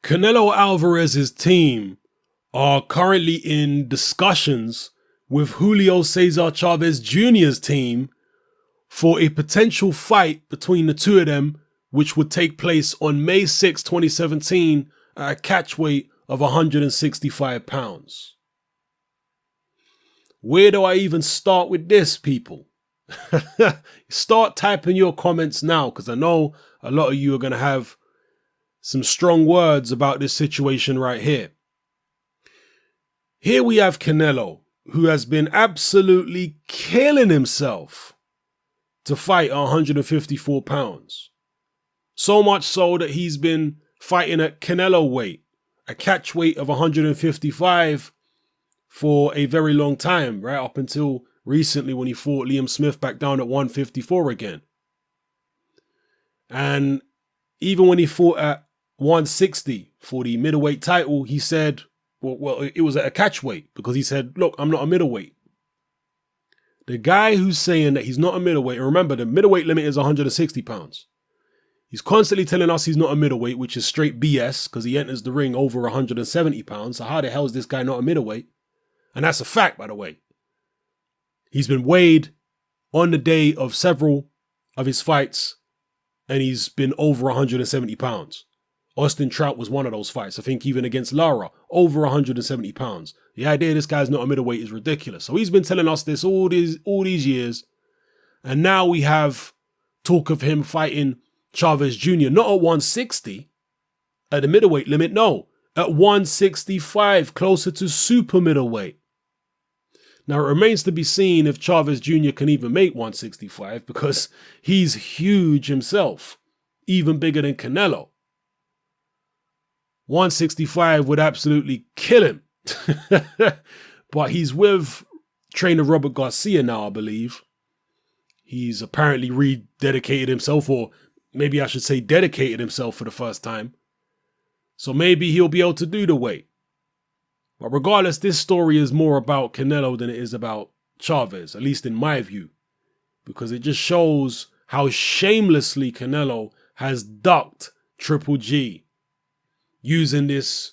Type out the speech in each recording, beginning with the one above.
Canelo Alvarez's team are currently in discussions with Julio Cesar Chavez Jr.'s team for a potential fight between the two of them, which would take place on May 6, 2017 at a catchweight of 165 pounds. Where do I even start with this, people? Start typing your comments now, because I know a lot of you are going to have some strong words about this situation right here. Here we have Canelo, who has been absolutely killing himself to fight 154 pounds. So much so that he's been fighting at Canelo weight, a catch weight of 155 for a very long time, right up until recently when he fought Liam Smith back down at 154 again. And even when he fought at 160 for the middleweight title, he said, well, it was at a catch weight because he said, look, I'm not a middleweight. The guy who's saying that he's not a middleweight, and remember, the middleweight limit is 160 pounds. He's constantly telling us he's not a middleweight, which is straight BS because he enters the ring over 170 pounds. So how the hell is this guy not a middleweight? And that's a fact, by the way. He's been weighed on the day of several of his fights, and he's been over 170 pounds. Austin Trout was one of those fights. I think even against Lara, over 170 pounds. The idea this guy's not a middleweight is ridiculous. So he's been telling us this all these years. And now we have talk of him fighting Chavez Jr. not at 160, at the middleweight limit, no. At 165, closer to super middleweight. Now, it remains to be seen if Chavez Jr. can even make 165 because he's huge himself, even bigger than Canelo. 165 would absolutely kill him. But he's with trainer Robert Garcia now, I believe. He's apparently rededicated himself, or maybe I should say dedicated himself for the first time. So maybe he'll be able to do the weight. But regardless, this story is more about Canelo than it is about Chavez, at least in my view. Because it just shows how shamelessly Canelo has ducked Triple G, using this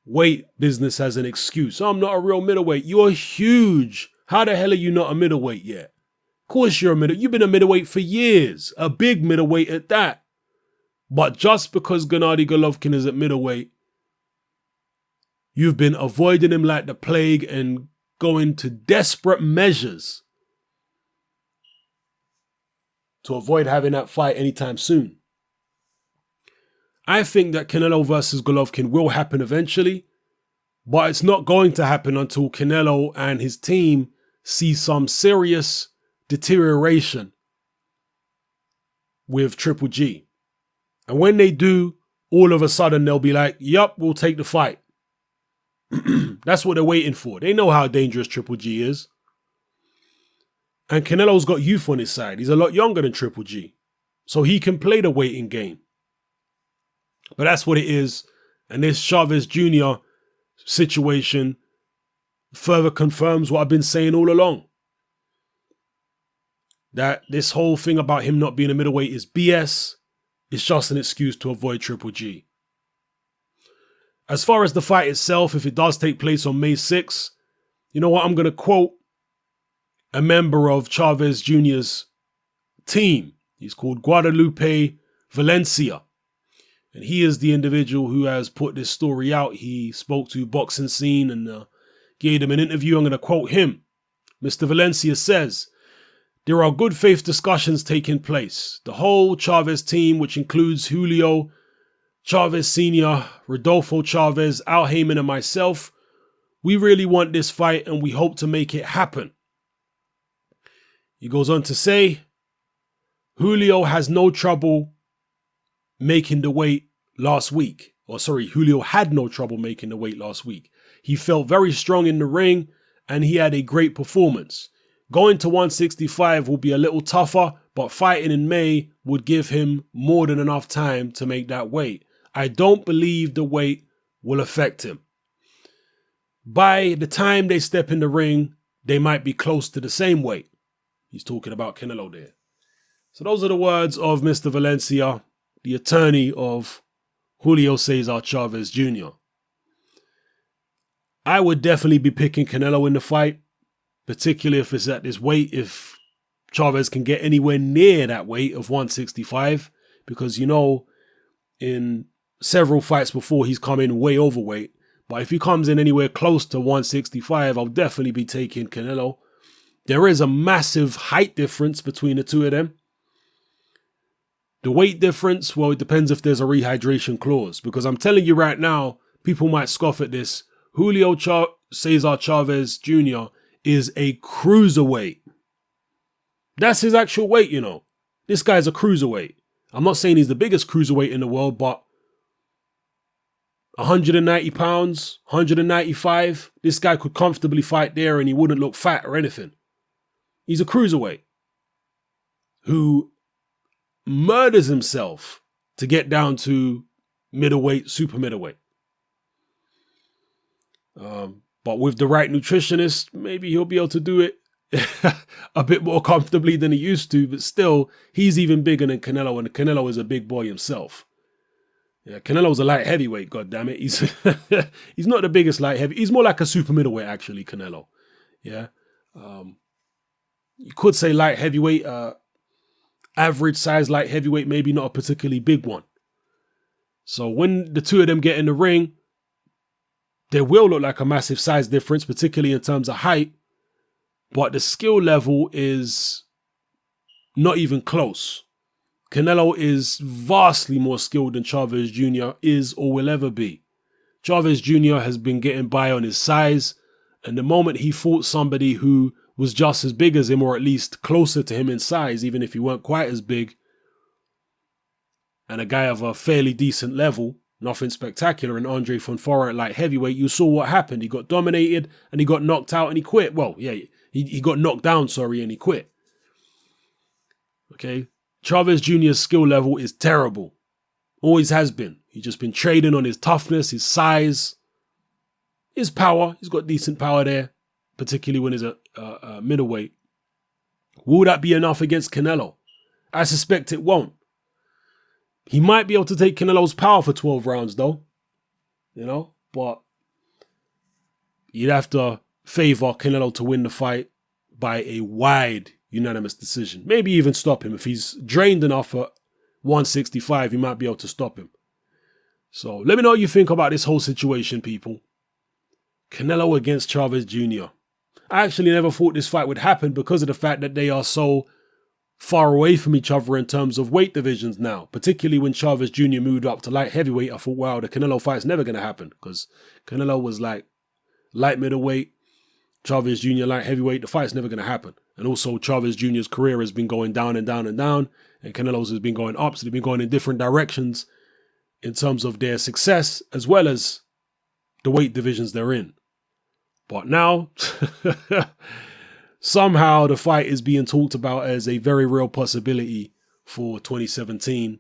weight business as an excuse. I'm not a real middleweight. You're huge. How the hell are you not a middleweight yet? Of course you're a middleweight. You've been a middleweight for years. A big middleweight at that. But just because Gennady Golovkin is at middleweight, you've been avoiding him like the plague and going to desperate measures to avoid having that fight anytime soon. I think that Canelo versus Golovkin will happen eventually, but it's not going to happen until Canelo and his team see some serious deterioration with Triple G. And when they do, all of a sudden they'll be like, yup, we'll take the fight. That's what they're waiting for. They know how dangerous Triple G is. And Canelo's got youth on his side. He's a lot younger than Triple G. So he can play the waiting game. But that's what it is. And this Chavez Jr. situation further confirms what I've been saying all along. That this whole thing about him not being a middleweight is BS. It's just an excuse to avoid Triple G. As far as the fight itself, if it does take place on May 6th, you know what? I'm going to quote a member of Chavez Jr.'s team. He's called Guadalupe Valencia. And he is the individual who has put this story out. He spoke to Boxing Scene and gave them an interview. I'm going to quote him. Mr. Valencia says, "There are good faith discussions taking place. The whole Chavez team, which includes Julio Chavez Sr., Rodolfo Chavez, Al Heyman, and myself, we really want this fight and we hope to make it happen." He goes on to say, Julio has no trouble making the weight last week. Julio had no trouble making the weight last week. He felt very strong in the ring and he had a great performance. Going to 165 will be a little tougher, but fighting in May would give him more than enough time to make that weight. I don't believe the weight will affect him. By the time they step in the ring, they might be close to the same weight. He's talking about Canelo there. So those are the words of Mr. Valencia, the attorney of Julio Cesar Chavez Jr. I would definitely be picking Canelo in the fight, particularly if it's at this weight, if Chavez can get anywhere near that weight of 165, because, you know, in several fights before, he's come in way overweight. But if he comes in anywhere close to 165, I'll definitely be taking Canelo. There is a massive height difference between the two of them. The weight difference, well, it depends if there's a rehydration clause, because I'm telling you right now, people might scoff at this. Julio Cesar Chavez Jr. is a cruiserweight. That's his actual weight, you know. This guy's a cruiserweight. I'm not saying he's the biggest cruiserweight in the world, but 190 pounds, 195, this guy could comfortably fight there and he wouldn't look fat or anything. He's a cruiserweight who murders himself to get down to middleweight, super middleweight. But with the right nutritionist, maybe he'll be able to do it a bit more comfortably than he used to, but still, he's even bigger than Canelo, and Canelo is a big boy himself. Yeah, Canelo's a light heavyweight, goddammit. He's not the biggest light heavy. He's more like a super middleweight, actually, Canelo. Yeah. You could say light heavyweight, average size light heavyweight, maybe not a particularly big one. So when the two of them get in the ring, there will look like a massive size difference, particularly in terms of height, but the skill level is not even close. Canelo is vastly more skilled than Chavez Jr. is or will ever be. Chavez Jr. has been getting by on his size, and the moment he fought somebody who was just as big as him, or at least closer to him in size, even if he weren't quite as big, and a guy of a fairly decent level, nothing spectacular, in Andre Fonfara at light heavyweight, you saw what happened. He got dominated and he got knocked out and he quit. Well, yeah, he got knocked down, and he quit. Okay. Chavez Jr.'s skill level is terrible. Always has been. He's just been trading on his toughness, his size, his power. He's got decent power there, particularly when he's a middleweight. Will that be enough against Canelo? I suspect it won't. He might be able to take Canelo's power for 12 rounds, though. You know, but you'd have to favor Canelo to win the fight by a wide unanimous decision. Maybe even stop him. If he's drained enough at 165, you might be able to stop him. So let me know what you think about this whole situation, people. Canelo against Chavez Jr. I actually never thought this fight would happen because of the fact that they are so far away from each other in terms of weight divisions now. Particularly when Chavez Jr. moved up to light heavyweight, I thought, wow, the Canelo fight's never going to happen, because Canelo was like light middleweight, Chavez Jr. light heavyweight. The fight's never going to happen. And also Chavez Jr.'s career has been going down and down and down, and Canelo's has been going up. So they've been going in different directions in terms of their success as well as the weight divisions they're in. But now, somehow the fight is being talked about as a very real possibility for 2017,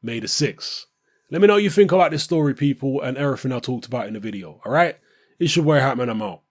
May the 6th. Let me know what you think about this story, people, and everything I talked about in the video. All right? It's your boy Hatman. I'm out.